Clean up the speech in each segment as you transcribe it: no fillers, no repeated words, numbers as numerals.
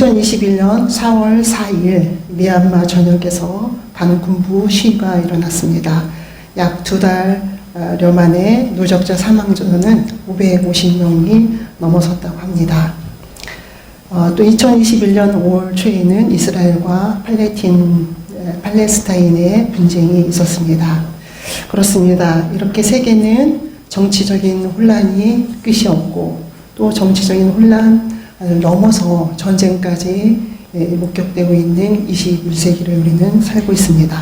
2021년 4월 4일 미얀마 전역에서 반군부 시위가 일어났습니다. 약 2달여 만에 누적자 사망자는 550명이 넘어섰다고 합니다. 또 2021년 5월 초에는 이스라엘과 팔레스타인의 분쟁이 있었습니다. 그렇습니다. 이렇게 세계는 정치적인 혼란이 끝이 없고 또 정치적인 혼란을 넘어서 전쟁까지 목격되고 있는 21세기를 우리는 살고 있습니다.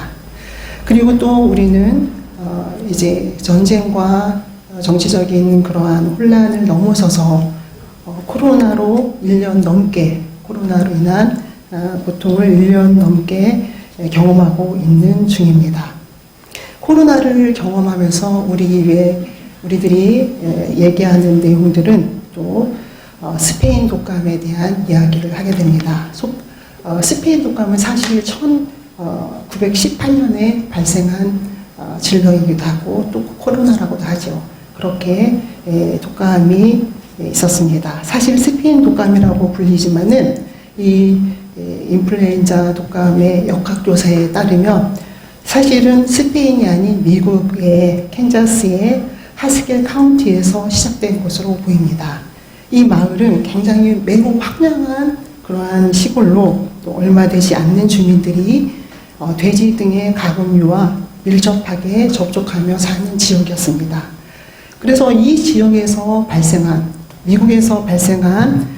그리고 또 우리는 이제 전쟁과 정치적인 그러한 혼란을 넘어서서 코로나로 1년 넘게, 코로나로 인한 고통을 1년 넘게 경험하고 있는 중입니다. 코로나를 경험하면서 우리들이 얘기하는 내용들은 또 스페인 독감에 대한 이야기를 하게 됩니다. 스페인 독감은 사실 1918년에 발생한 질병이기도 하고 또 코로나라고도 하죠. 그렇게 독감이 있었습니다. 사실 스페인 독감이라고 불리지만은 이 인플루엔자 독감의 역학조사에 따르면 사실은 스페인이 아닌 미국의 캔자스의 하스겔 카운티에서 시작된 것으로 보입니다. 이 마을은 굉장히 매우 황량한 그러한 시골로 또 얼마 되지 않는 주민들이 돼지 등의 가금류와 밀접하게 접촉하며 사는 지역이었습니다. 그래서 이 지역에서 미국에서 발생한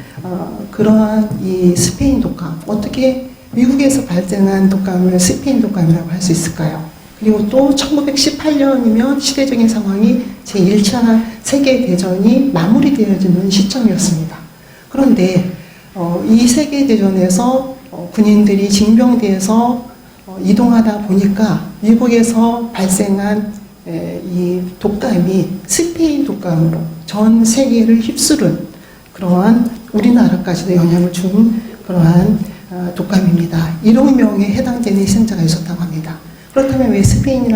그러한 이 스페인 독감, 어떻게 미국에서 발생한 독감을 스페인 독감이라고 할 수 있을까요? 그리고 또 1918년이면 시대적인 상황이 제1차 세계대전이 마무리되어지는 시점이었습니다. 그런데 이 세계대전에서 군인들이 징병대에서 이동하다 보니까 미국에서 발생한 이 독감이 스페인 독감으로 전 세계를 휩쓸은 그러한 우리나라까지도 영향을 준 그러한 독감입니다. 1억 명에 해당되는 희생자가 있었다고 합니다. 그렇다면 왜 스페인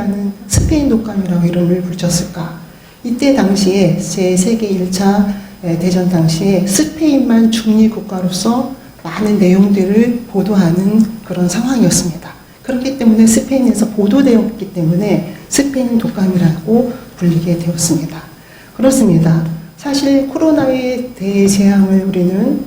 독감이라고 이름을 붙였을까? 이때 당시에 제2세계 1차 대전 당시에 스페인만 중립국가로서 많은 내용들을 보도하는 그런 상황이었습니다. 그렇기 때문에 스페인에서 보도되었기 때문에 스페인 독감이라고 불리게 되었습니다. 그렇습니다. 사실 코로나의 대재앙을 우리는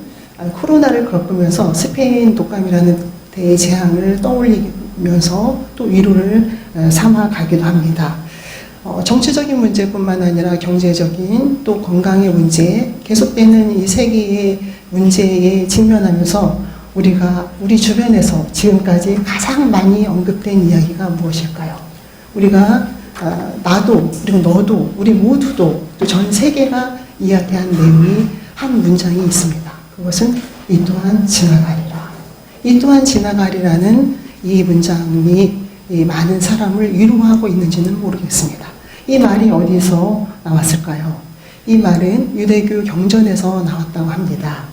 코로나를 겪으면서 스페인 독감이라는 대재앙을 떠올리면서 또 위로를 삼아가기도 합니다. 정치적인 문제뿐만 아니라 경제적인 또 건강의 문제, 계속되는 이 세계의 문제에 직면하면서 우리 주변에서 지금까지 가장 많이 언급된 이야기가 무엇일까요? 나도, 그리고 너도, 우리 모두도 또 전 세계가 이야기한 내용이 한 문장이 있습니다. 그것은 이 또한 지나가리라. 이 또한 지나가리라는 이 문장이 많은 사람을 위로하고 있는지는 모르겠습니다. 이 말이 어디서 나왔을까요? 이 말은 유대교 경전에서 나왔다고 합니다.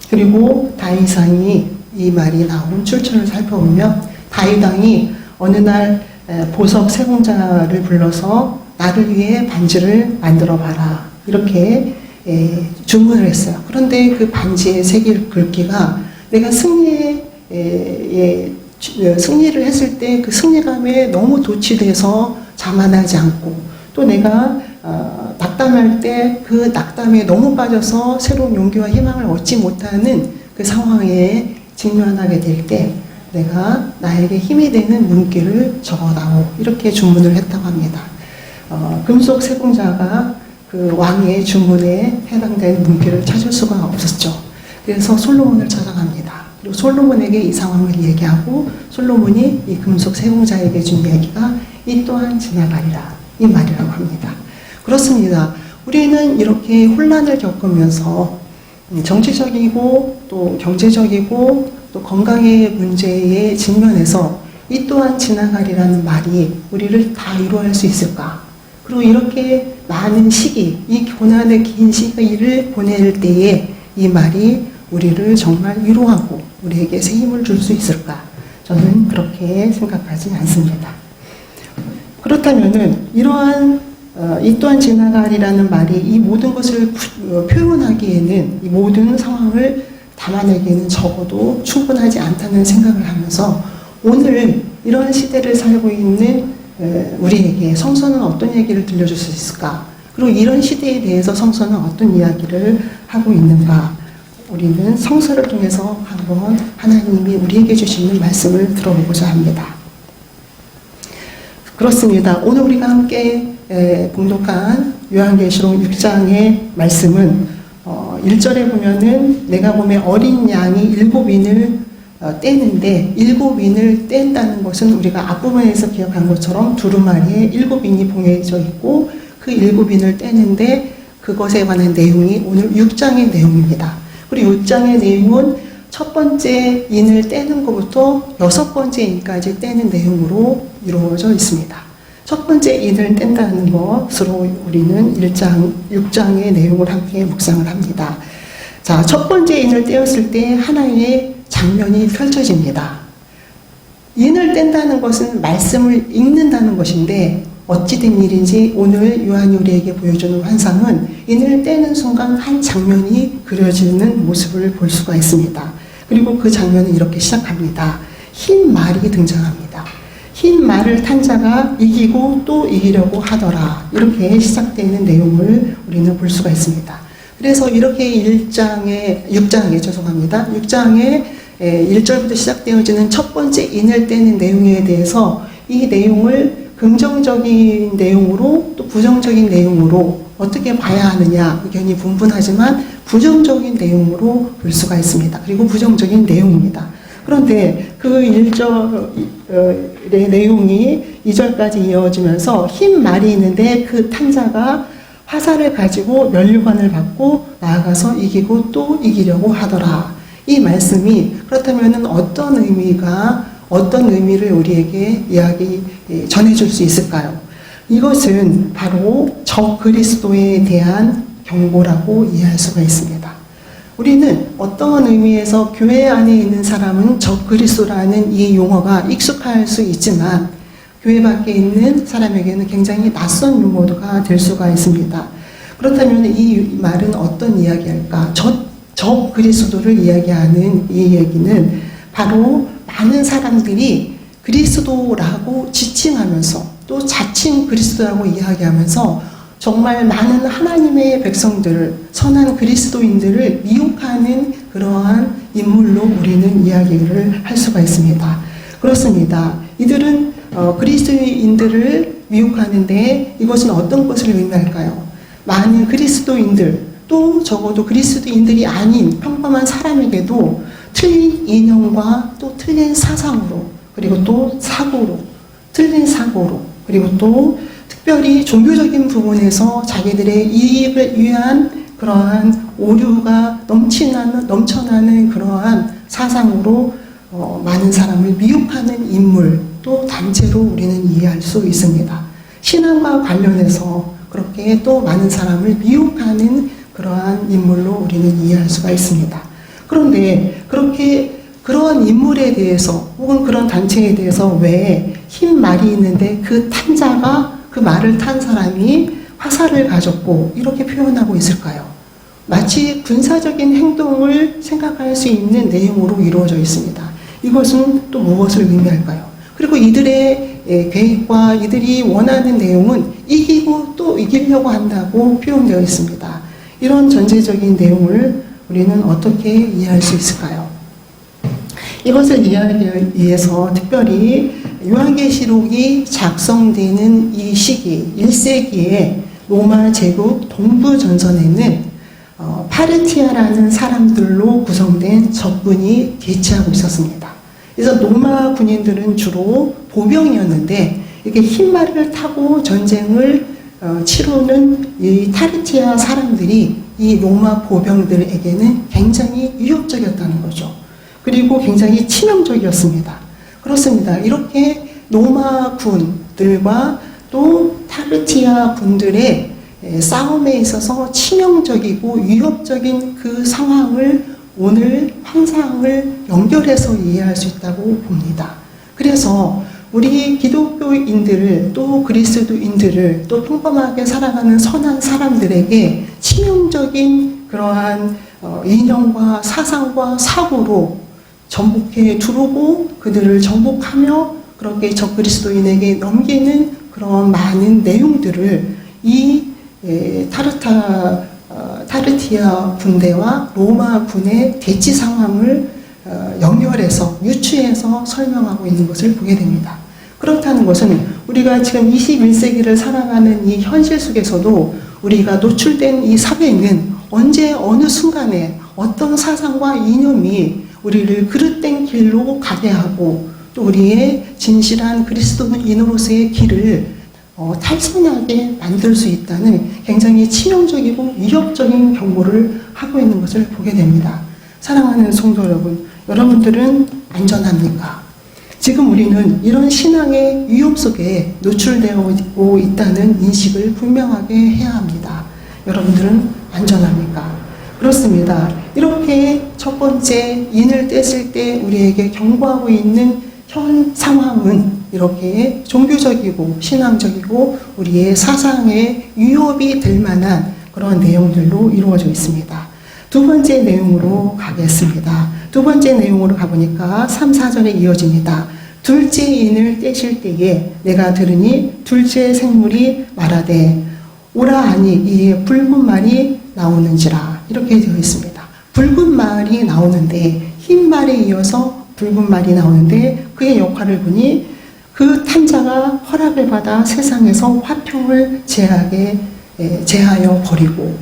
그리고 다윗왕이 이 말이 나온 출처를 살펴보면 다윗왕이 어느 날 보석 세공자를 불러서 나를 위해 반지를 만들어 봐라 이렇게 주문을 했어요. 그런데 그 반지에 새길 글귀가 내가 승리를 했을 때 그 승리감에 너무 도취돼서 자만하지 않고 또 내가 낙담할 때 그 낙담에 너무 빠져서 새로운 용기와 희망을 얻지 못하는 그 상황에 직면하게 될 때 내가 나에게 힘이 되는 문구를 적어다오 이렇게 주문을 했다고 합니다. 금속 세공자가 그 왕의 주문에 해당되는 문구를 찾을 수가 없었죠. 그래서 솔로몬을 찾아갑니다. 그리고 솔로몬에게 이 상황을 얘기하고 솔로몬이 이 금속 세공자에게 준 이야기가 이 또한 지나가리라 이 말이라고 합니다. 그렇습니다. 우리는 이렇게 혼란을 겪으면서 정치적이고 또 경제적이고 또 건강의 문제에 직면해서 이 또한 지나가리라는 말이 우리를 다 위로할 수 있을까? 그리고 이렇게 많은 시기, 이 고난의 긴 시기를 보낼 때에 이 말이 우리를 정말 위로하고 우리에게 새 힘을 줄 수 있을까? 저는 그렇게 생각하지 않습니다. 그렇다면은 이러한 이 또한 지나가리라는 말이 이 모든 것을 표현하기에는 이 모든 상황을 담아내기에는 적어도 충분하지 않다는 생각을 하면서 오늘 이런 시대를 살고 있는 우리에게 성서는 어떤 얘기를 들려줄 수 있을까? 그리고 이런 시대에 대해서 성서는 어떤 이야기를 하고 있는가? 우리는 성서를 통해서 한번 하나님이 우리에게 주시는 말씀을 들어보고자 합니다. 그렇습니다. 오늘 우리가 함께 봉독한 요한계시록 6장의 말씀은 1절에 보면은 내가 보면 어린 양이 7인을 떼는데 7인을 뗀다는 것은 우리가 앞부분에서 기억한 것처럼 두루마리에 7인이 봉해져 있고 그 7인을 떼는데 그것에 관한 내용이 오늘 6장의 내용입니다. 그리고 6장의 내용은 첫 번째 인을 떼는 것부터 6번째 인까지 떼는 내용으로 이루어져 있습니다. 첫 번째 인을 뗀다는 것으로 우리는 6장의 내용을 함께 묵상을 합니다. 자, 첫 번째 인을 떼었을 때 하나의 장면이 펼쳐집니다. 인을 뗀다는 것은 말씀을 읽는다는 것인데 어찌된 일인지 오늘 요한이 우리에게 보여주는 환상은 인을 떼는 순간 한 장면이 그려지는 모습을 볼 수가 있습니다. 그리고 그 장면은 이렇게 시작합니다. 흰 말이 등장합니다. 흰 말을 탄 자가 이기고 또 이기려고 하더라. 이렇게 시작되는 내용을 우리는 볼 수가 있습니다. 그래서 이렇게 6장에 1절부터 시작되어지는 첫 번째 인을 떼는 내용에 대해서 이 내용을 긍정적인 내용으로 또 부정적인 내용으로 어떻게 봐야 하느냐 의견이 분분하지만 부정적인 내용으로 볼 수가 있습니다. 그리고 부정적인 내용입니다. 그런데 그 1절의 내용이 2절까지 이어지면서 흰 말이 있는데 그 탄자가 화살을 가지고 면류관을 받고 나아가서 이기고 또 이기려고 하더라. 이 말씀이 그렇다면 어떤 의미를 우리에게 전해줄 수 있을까요? 이것은 바로 적 그리스도에 대한 경고라고 이해할 수가 있습니다. 우리는 어떤 의미에서 교회 안에 있는 사람은 적 그리스도라는 이 용어가 익숙할 수 있지만 교회 밖에 있는 사람에게는 굉장히 낯선 용어가 될 수가 있습니다. 그렇다면 이 말은 어떤 이야기일까? 적 그리스도를 이야기하는 이 얘기는 바로 많은 사람들이 그리스도라고 지칭하면서 또 자칭 그리스도라고 이야기하면서 정말 많은 하나님의 백성들을, 선한 그리스도인들을 미혹하는 그러한 인물로 우리는 이야기를 할 수가 있습니다. 그렇습니다. 이들은 그리스도인들을 미혹하는데 이것은 어떤 것을 의미할까요? 많은 그리스도인들, 또 적어도 그리스도인들이 아닌 평범한 사람에게도 틀린 이념과 또 틀린 사상으로, 그리고 또 틀린 사고로, 그리고 또 특별히 종교적인 부분에서 자기들의 이익을 위한 그러한 오류가 넘쳐나는 그러한 사상으로 많은 사람을 미혹하는 인물, 또 단체로 우리는 이해할 수 있습니다. 신앙과 관련해서 그렇게 또 많은 사람을 미혹하는 그러한 인물로 우리는 이해할 수가 있습니다. 그런데 그러한 인물에 대해서 혹은 그런 단체에 대해서 왜 흰 말이 있는데 그 탄자가 그 말을 탄 사람이 화살을 가졌고 이렇게 표현하고 있을까요? 마치 군사적인 행동을 생각할 수 있는 내용으로 이루어져 있습니다. 이것은 또 무엇을 의미할까요? 그리고 이들의 계획과 이들이 원하는 내용은 이기고 또 이기려고 한다고 표현되어 있습니다. 이런 전체적인 내용을 우리는 어떻게 이해할 수 있을까요? 이것을 이해하기 위해서 특별히 요한계시록이 작성되는 이 시기 1세기에 로마 제국 동부 전선에는 파르티아라는 사람들로 구성된 적군이 대치하고 있었습니다. 그래서 로마 군인들은 주로 보병이었는데 이렇게 흰 말을 타고 전쟁을 치르는 이 파르티아 사람들이 이 로마 보병들에게는 굉장히 위협적이었다는 거죠. 그리고 굉장히 치명적이었습니다. 그렇습니다. 이렇게 로마 군들과 또 파르티아 군들의 싸움에 있어서 치명적이고 위협적인 그 상황을 오늘 환상을 연결해서 이해할 수 있다고 봅니다. 그래서 우리 기독교인들을 또 그리스도인들을 또 평범하게 살아가는 선한 사람들에게 치명적인 그러한 이념과 사상과 사고로 전복해 두르고 그들을 정복하며 그렇게 적그리스도인에게 넘기는 그런 많은 내용들을 이 타르티아 군대와 로마 군의 대치 상황을 연결해서 유추해서 설명하고 있는 것을 보게 됩니다. 그렇다는 것은 우리가 지금 21세기를 살아가는 이 현실 속에서도 우리가 노출된 이 사회는 언제 어느 순간에 어떤 사상과 이념이 우리를 그릇된 길로 가게 하고 또 우리의 진실한 그리스도인으로서의 길을 탈선하게 만들 수 있다는 굉장히 치명적이고 위협적인 경고를 하고 있는 것을 보게 됩니다. 사랑하는 성도 여러분, 여러분들은 안전합니까? 지금 우리는 이런 신앙의 위협 속에 노출되어 있다는 인식을 분명하게 해야 합니다. 여러분들은 안전합니까? 그렇습니다. 이렇게 첫 번째 인을 뗐을 때 우리에게 경고하고 있는 현 상황은 이렇게 종교적이고 신앙적이고 우리의 사상에 위협이 될 만한 그런 내용들로 이루어져 있습니다. 두 번째 내용으로 가겠습니다. 두 번째 내용으로 가보니까 3, 4절에 이어집니다. 둘째 인을 떼실 때에 내가 들으니 둘째 생물이 말하되 오라 하니 이에 붉은 말이 나오는지라 이렇게 되어 있습니다. 붉은 말이 나오는데 흰 말에 이어서 붉은 말이 나오는데 그의 역할을 보니 그 탄자가 허락을 받아 세상에서 화평을 제하여 버리고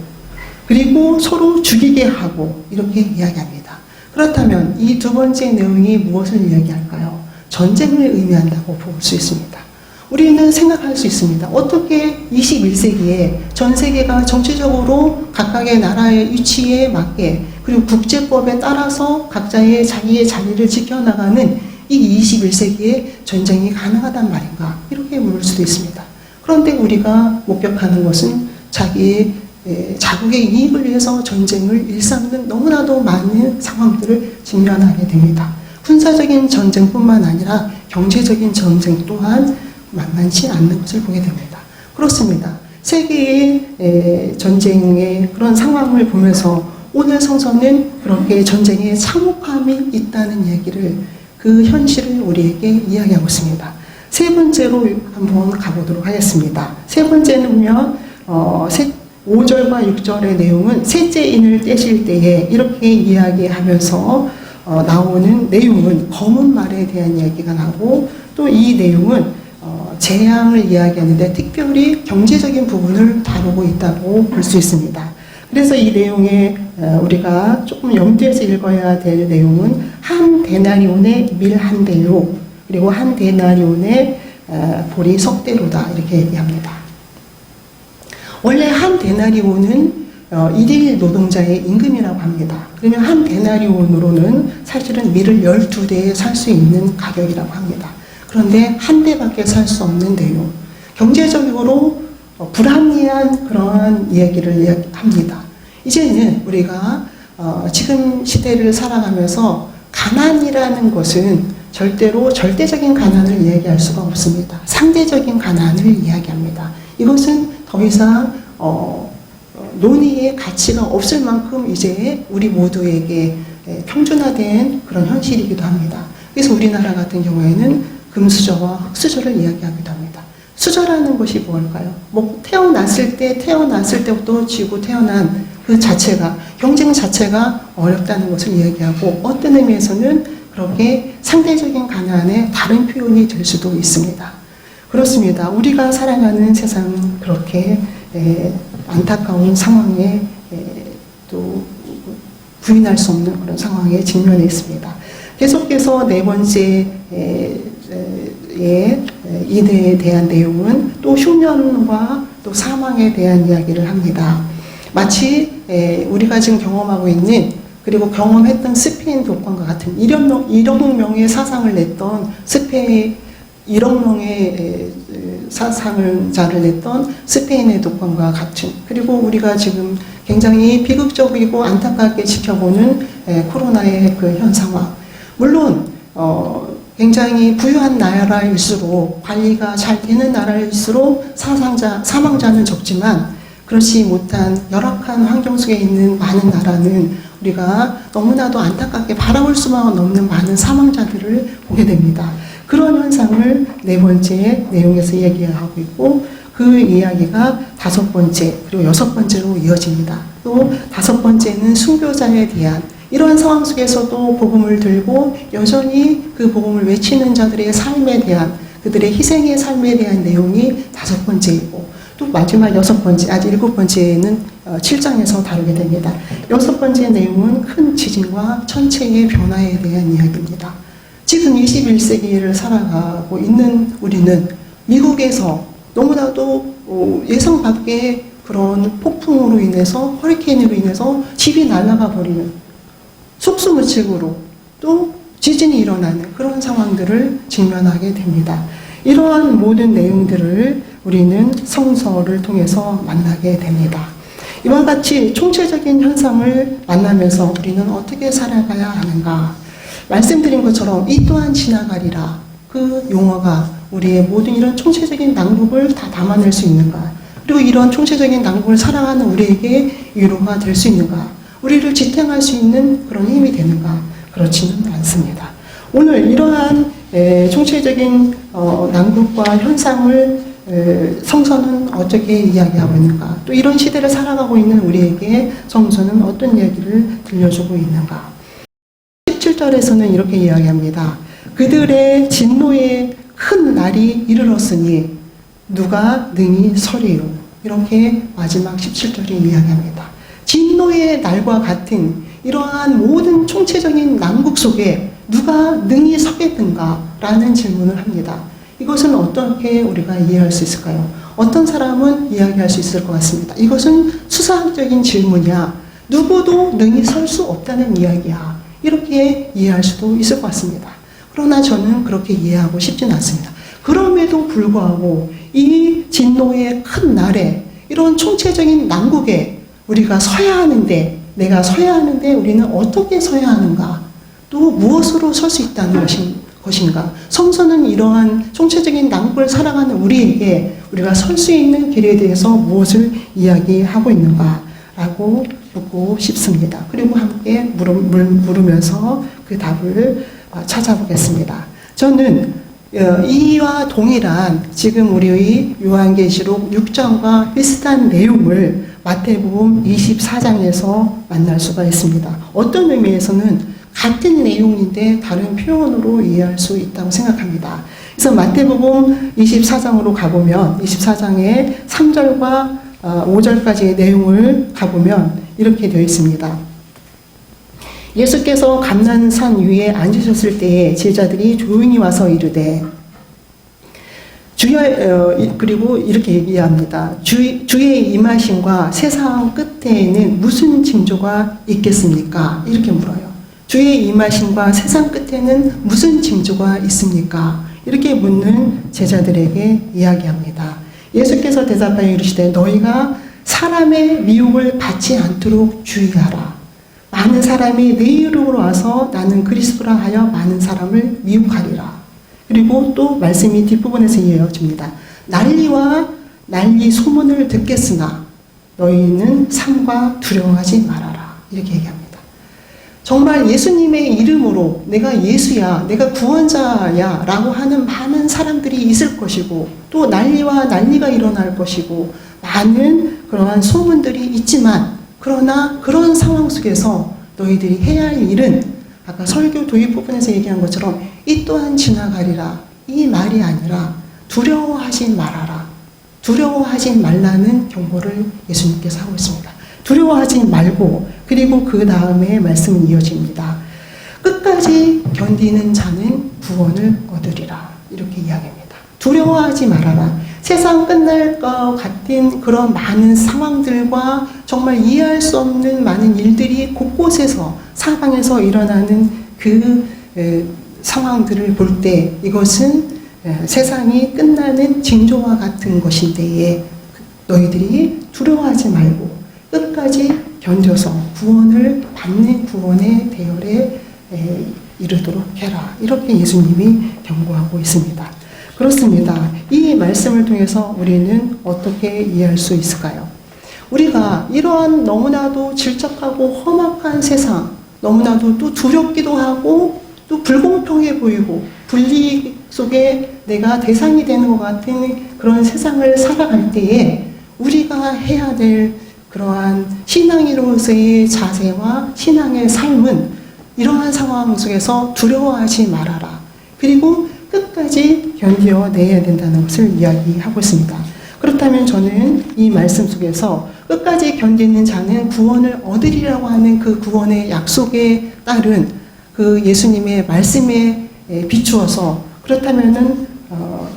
그리고 서로 죽이게 하고 이렇게 이야기합니다. 그렇다면 이 두 번째 내용이 무엇을 이야기할까요? 전쟁을 의미한다고 볼 수 있습니다. 우리는 생각할 수 있습니다. 어떻게 21세기에 전 세계가 정치적으로 각각의 나라의 위치에 맞게 그리고 국제법에 따라서 각자의 자기의 자리를 지켜나가는 이 21세기에 전쟁이 가능하단 말인가? 이렇게 물을 수도 있습니다. 그런데 우리가 목격하는 것은 자기의 자국의 이익을 위해서 전쟁을 일삼는 너무나도 많은 상황들을 직면하게 됩니다. 군사적인 전쟁뿐만 아니라 경제적인 전쟁 또한 만만치 않는 것을 보게 됩니다. 그렇습니다. 세계의 전쟁의 그런 상황을 보면서 오늘 성서는 그렇게 전쟁의 참혹함이 있다는 얘기를 그 현실을 우리에게 이야기하고 있습니다. 세 번째로 한번 가보도록 하겠습니다. 세 번째는요, 5절과 6절의 내용은 셋째 인을 떼실 때에 이렇게 이야기하면서 나오는 내용은 검은 말에 대한 이야기가 나오고 또 이 내용은 재앙을 이야기하는데 특별히 경제적인 부분을 다루고 있다고 볼 수 있습니다. 그래서 이 내용에 우리가 조금 염두에서 읽어야 될 내용은 한 데나리온의 밀 한 대요 그리고 한 데나리온의 보리 석 대로다 이렇게 얘기합니다. 원래 한 데나리온은 일일 노동자의 임금이라고 합니다. 그러면 한 데나리온으로는 사실은 밀을 12대에 살 수 있는 가격이라고 합니다. 그런데 한 대밖에 살 수 없는 내용. 경제적으로 불합리한 그러한 이야기를 합니다. 이제는 우리가 지금 시대를 살아가면서 가난이라는 것은 절대로 절대적인 가난을 이야기할 수가 없습니다. 상대적인 가난을 이야기합니다. 이것은 더 이상 논의의 가치가 없을 만큼 이제 우리 모두에게 평준화된 그런 현실이기도 합니다. 그래서 우리나라 같은 경우에는 금수저와 흑수저를 이야기하기도 합니다. 수저라는 것이 뭘까요? 태어났을 때부터 쥐고 태어난 그 자체가, 경쟁 자체가 어렵다는 것을 이야기하고 어떤 의미에서는 그렇게 상대적인 가난의 다른 표현이 될 수도 있습니다. 그렇습니다. 우리가 살아가는 세상은 그렇게 안타까운 상황에 또 부인할 수 없는 그런 상황에 직면해 있습니다. 계속해서 네 번째 이대에 대한 내용은 또 흉년과 또 사망에 대한 이야기를 합니다. 마치 우리가 지금 경험하고 있는 그리고 경험했던 스페인 독감과 같은 1억 명의 사상을 냈던 1억 명의 사상자를 냈던 스페인의 독감과 같은 그리고 우리가 지금 굉장히 비극적이고 안타깝게 지켜보는 코로나의 그 현 상황. 물론 굉장히 부유한 나라일수록 관리가 잘 되는 나라일수록 사망자는 적지만 그렇지 못한 열악한 환경 속에 있는 많은 나라는 우리가 너무나도 안타깝게 바라볼 수만 없는 많은 사망자들을 보게 됩니다. 그런 현상을 네 번째 내용에서 얘기하고 있고, 그 이야기가 다섯 번째 그리고 여섯 번째로 이어집니다. 또 다섯 번째는 순교자에 대한, 이러한 상황 속에서도 복음을 들고 여전히 그 복음을 외치는 자들의 삶에 대한, 그들의 희생의 삶에 대한 내용이 다섯 번째이고, 또 마지막 여섯 번째, 아직 일곱 번째는 7장에서 다루게 됩니다. 여섯 번째 내용은 큰 지진과 천체의 변화에 대한 이야기입니다. 지금 21세기를 살아가고 있는 우리는 미국에서 너무나도 예상 밖의 그런 폭풍으로 인해서, 허리케인으로 인해서 집이 날아가 버리는, 속수무책으로 또 지진이 일어나는 그런 상황들을 직면하게 됩니다. 이러한 모든 내용들을 우리는 성서를 통해서 만나게 됩니다. 이와 같이 총체적인 현상을 만나면서 우리는 어떻게 살아가야 하는가? 말씀드린 것처럼 이 또한 지나가리라, 그 용어가 우리의 모든 이런 총체적인 낭독을 다 담아낼 수 있는가? 그리고 이런 총체적인 낭독을 살아가는 우리에게 위로가 될 수 있는가? 우리를 지탱할 수 있는 그런 힘이 되는가? 그렇지는 않습니다. 오늘 이러한 총체적인 낭독과 현상을 성서는 어떻게 이야기하고 있는가? 또 이런 시대를 살아가고 있는 우리에게 성서는 어떤 얘기를 들려주고 있는가? 17절에서는 이렇게 이야기합니다. 그들의 진노의 큰 날이 이르렀으니 누가 능히 서리요. 이렇게 마지막 17절이 이야기합니다. 진노의 날과 같은 이러한 모든 총체적인 난국 속에 누가 능히 서겠는가? 라는 질문을 합니다. 이것은 어떻게 우리가 이해할 수 있을까요? 어떤 사람은 이야기할 수 있을 것 같습니다. 이것은 수사학적인 질문이야. 누구도 능히 설 수 없다는 이야기야. 이렇게 이해할 수도 있을 것 같습니다. 그러나 저는 그렇게 이해하고 싶지는 않습니다. 그럼에도 불구하고 이 진노의 큰 날에, 이런 총체적인 난국에 우리가 서야 하는데, 내가 서야 하는데 우리는 어떻게 서야 하는가? 또 무엇으로 설 수 있다는 것인가? 성서는 이러한 총체적인 난국을 살아가는 우리에게 우리가 설 수 있는 길에 대해서 무엇을 이야기하고 있는가? 라고 묻고 싶습니다. 그리고 함께 물으면서 그 답을 찾아보겠습니다. 저는 이와 동일한 지금 우리의 요한계시록 6장과 비슷한 내용을 마태복음 24장에서 만날 수가 있습니다. 어떤 의미에서는 같은 내용인데 다른 표현으로 이해할 수 있다고 생각합니다. 그래서 마태복음 24장으로 가보면 24장의 3절과 5절까지의 내용을 가보면 이렇게 되어 있습니다. 예수께서 감난산 위에 앉으셨을 때에 제자들이 조용히 와서 이르되, 그리고 이렇게 얘기합니다. 주의 임하심과 세상 끝에는 무슨 징조가 있겠습니까? 이렇게 물어요. 주의 임하심과 세상 끝에는 무슨 징조가 있습니까? 이렇게 묻는 제자들에게 이야기합니다. 예수께서 대답하여 이르시되, 너희가 사람의 미혹을 받지 않도록 주의하라. 많은 사람이 내 이름으로 와서 나는 그리스도라 하여 많은 사람을 미혹하리라. 그리고 또 말씀이 뒷부분에서 이어집니다. 난리와 난리 소문을 듣겠으나 너희는 삼가 두려워하지 말아라. 이렇게 얘기합니다. 정말 예수님의 이름으로 내가 예수야, 내가 구원자야 라고 하는 많은 사람들이 있을 것이고, 또 난리와 난리가 일어날 것이고, 많은 그러한 소문들이 있지만, 그러나 그런 상황 속에서 너희들이 해야 할 일은 아까 설교 도입 부분에서 얘기한 것처럼 이 또한 지나가리라, 이 말이 아니라 두려워하지 말아라. 두려워하지 말라는 경고를 예수님께서 하고 있습니다. 두려워하지 말고, 그리고 그 다음에 말씀은 이어집니다. 끝까지 견디는 자는 구원을 얻으리라. 이렇게 이야기합니다. 두려워하지 말아라. 세상 끝날 것 같은 그런 많은 상황들과 정말 이해할 수 없는 많은 일들이 곳곳에서 사방에서 일어나는 그 상황들을 볼 때 이것은 세상이 끝나는 징조와 같은 것인데, 너희들이 두려워하지 말고 끝까지 견뎌서 구원을 받는 구원의 대열에 이르도록 해라. 이렇게 예수님이 경고하고 있습니다. 그렇습니다. 이 말씀을 통해서 우리는 어떻게 이해할 수 있을까요? 우리가 이러한 너무나도 질척하고 험악한 세상, 너무나도 또 두렵기도 하고 또 불공평해 보이고 분리 속에 내가 대상이 되는 것 같은 그런 세상을 살아갈 때에 우리가 해야 될 그러한 신앙인으로서의 자세와 신앙의 삶은 이러한 상황 속에서 두려워하지 말아라. 그리고 끝까지 견뎌내야 된다는 것을 이야기하고 있습니다. 그렇다면 저는 이 말씀 속에서 끝까지 견디는 자는 구원을 얻으리라고 하는 그 구원의 약속에 따른 그 예수님의 말씀에 비추어서 그렇다면은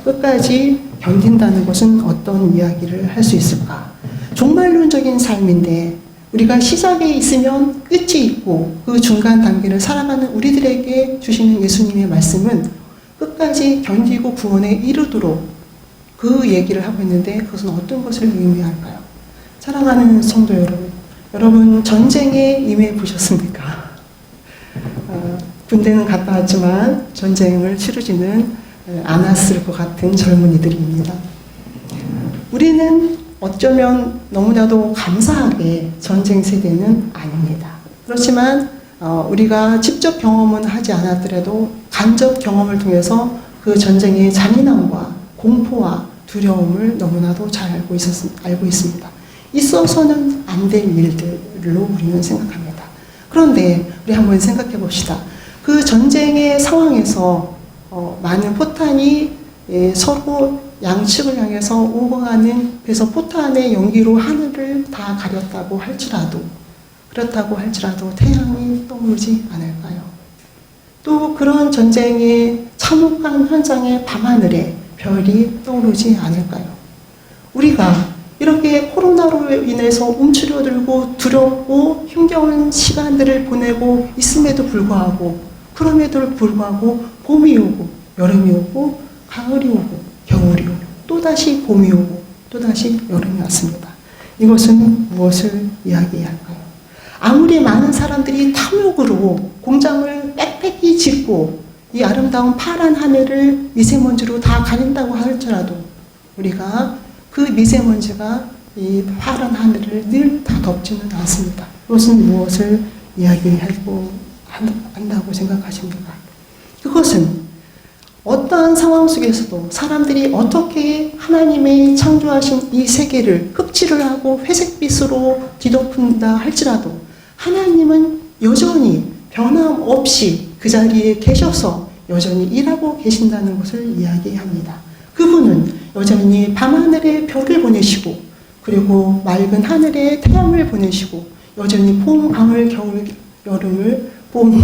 끝까지 견딘다는 것은 어떤 이야기를 할 수 있을까? 종말론적인 삶인데 우리가 시작에 있으면 끝이 있고 그 중간 단계를 살아가는 우리들에게 주시는 예수님의 말씀은 끝까지 견디고 구원에 이르도록 그 얘기를 하고 있는데 그것은 어떤 것을 의미할까요? 사랑하는 성도 여러분, 여러분 전쟁에 임해 보셨습니까? 군대는 갔다 왔지만 전쟁을 치르지는 않았을 것 같은 젊은이들입니다. 우리는 어쩌면 너무나도 감사하게 전쟁 세대는 아닙니다. 그렇지만 우리가 직접 경험은 하지 않았더라도 간접 경험을 통해서 그 전쟁의 잔인함과 공포와 두려움을 너무나도 잘 알고 있습니다. 있어서는 안 될 일들로 우리는 생각합니다. 그런데 우리 한번 생각해 봅시다. 그 전쟁의 상황에서 많은 포탄이 서로 양측을 향해서 오고 가는, 그래서 포탄의 연기로 하늘을 다 가렸다고 할지라도, 그렇다고 할지라도 태양이 떠오르지 않을까요? 또 그런 전쟁의 참혹한 현장의 밤하늘에 별이 떠오르지 않을까요? 우리가 이렇게 코로나로 인해서 움츠러들고 두렵고 힘겨운 시간들을 보내고 있음에도 불구하고, 그럼에도 불구하고 봄이 오고 여름이 오고 가을이 오고 겨울이 오고 또다시 봄이 오고 또다시 여름이 왔습니다. 이것은 무엇을 이야기할까요? 아무리 많은 사람들이 탐욕으로 공장을 빽빽히 짓고 이 아름다운 파란 하늘을 미세먼지로 다 가린다고 할지라도 우리가 그 미세먼지가 이 파란 하늘을 늘 다 덮지는 않습니다. 그것은 무엇을 이야기하고 한다고 생각하십니까? 그것은 어떠한 상황 속에서도 사람들이 어떻게 하나님의 창조하신 이 세계를 흡지를 하고 회색빛으로 뒤덮는다 할지라도 하나님은 여전히 변함없이 그 자리에 계셔서 여전히 일하고 계신다는 것을 이야기합니다. 그분은 여전히 밤하늘에 별을 보내시고 그리고 맑은 하늘에 태양을 보내시고 여전히 봄, 가을, 겨울, 여름을 봄,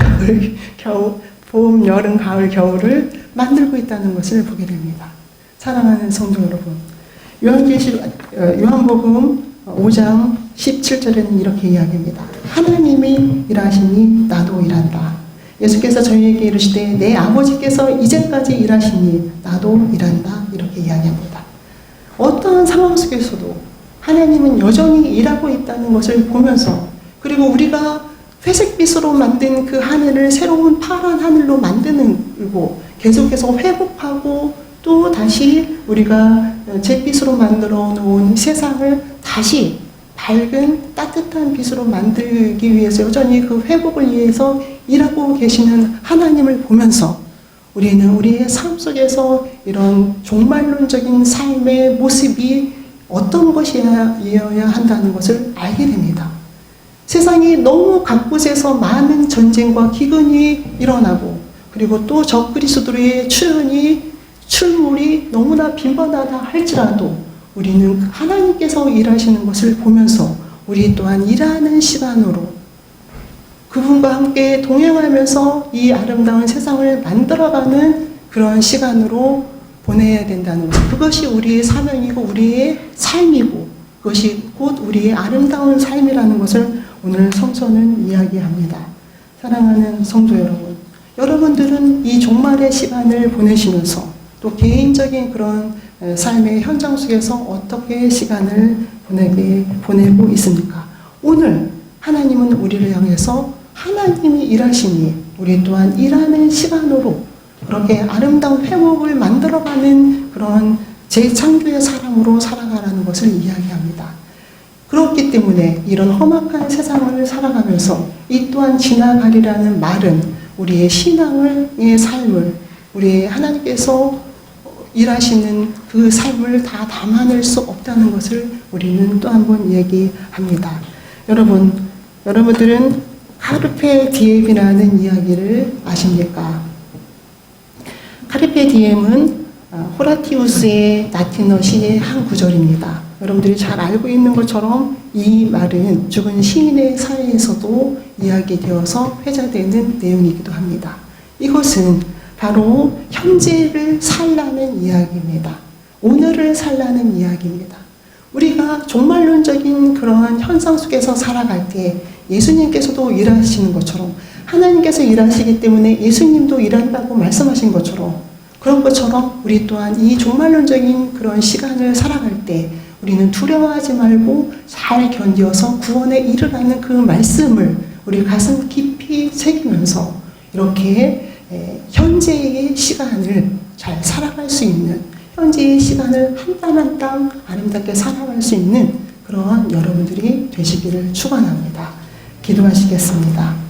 여름, 가을, 겨울을 만들고 있다는 것을 보게 됩니다. 사랑하는 성도 여러분, 요한복음 5장 17절에는 이렇게 이야기합니다. 하나님이 일하시니 나도 일한다. 예수께서 저희에게 이르시되 내 아버지께서 이제까지 일하시니 나도 일한다. 이렇게 이야기합니다. 어떠한 상황 속에서도 하나님은 여전히 일하고 있다는 것을 보면서, 그리고 우리가 회색빛으로 만든 그 하늘을 새로운 파란 하늘로 만드고 계속해서 회복하고 또 다시 우리가 잿빛으로 만들어 놓은 세상을 다시 밝은 따뜻한 빛으로 만들기 위해서 여전히 그 회복을 위해서 일하고 계시는 하나님을 보면서 우리는 우리의 삶 속에서 이런 종말론적인 삶의 모습이 어떤 것이어야 한다는 것을 알게 됩니다. 세상이 너무 각곳에서 많은 전쟁과 기근이 일어나고 그리고 또 적그리스도의 출몰이 너무나 빈번하다 할지라도 우리는 하나님께서 일하시는 것을 보면서 우리 또한 일하는 시간으로 그분과 함께 동행하면서 이 아름다운 세상을 만들어가는 그런 시간으로 보내야 된다는 것. 그것이 우리의 사명이고 우리의 삶이고 그것이 곧 우리의 아름다운 삶이라는 것을 오늘 성서는 이야기합니다. 사랑하는 성도 여러분, 여러분들은 이 종말의 시간을 보내시면서 또 개인적인 그런 삶의 현장 속에서 어떻게 시간을 보내고 있습니까? 오늘 하나님은 우리를 향해서 하나님이 일하시니 우리 또한 일하는 시간으로 그렇게 아름다운 회복을 만들어가는 그런 재창조의 사람으로 살아가라는 것을 이야기합니다. 그렇기 때문에 이런 험악한 세상을 살아가면서 이 또한 지나가리라는 말은 우리의 신앙의 삶을, 우리의 하나님께서 일하시는 그 삶을 다 담아낼 수 없다는 것을 우리는 또 한 번 얘기합니다. 여러분들은 카르페 디엠이라는 이야기를 아십니까? 카르페 디엠은 호라티우스의 라틴어시의 한 구절입니다. 여러분들이 잘 알고 있는 것처럼 이 말은 죽은 시인의 사회에서도 이야기되어서 회자되는 내용이기도 합니다. 이것은 바로 현재를 살라는 이야기입니다. 오늘을 살라는 이야기입니다. 우리가 종말론적인 그러한 현상 속에서 살아갈 때 예수님께서도 일하시는 것처럼, 하나님께서 일하시기 때문에 예수님도 일한다고 말씀하신 것처럼, 그런 것처럼 우리 또한 이 종말론적인 그런 시간을 살아갈 때 우리는 두려워하지 말고 잘 견디어서 구원에 이르라는 그 말씀을 우리 가슴 깊이 새기면서 이렇게 현재의 시간을 잘 살아갈 수 있는, 현재의 시간을 한 땀 한 땀 아름답게 살아갈 수 있는 그러한 여러분들이 되시기를 축원합니다. 기도하시겠습니다.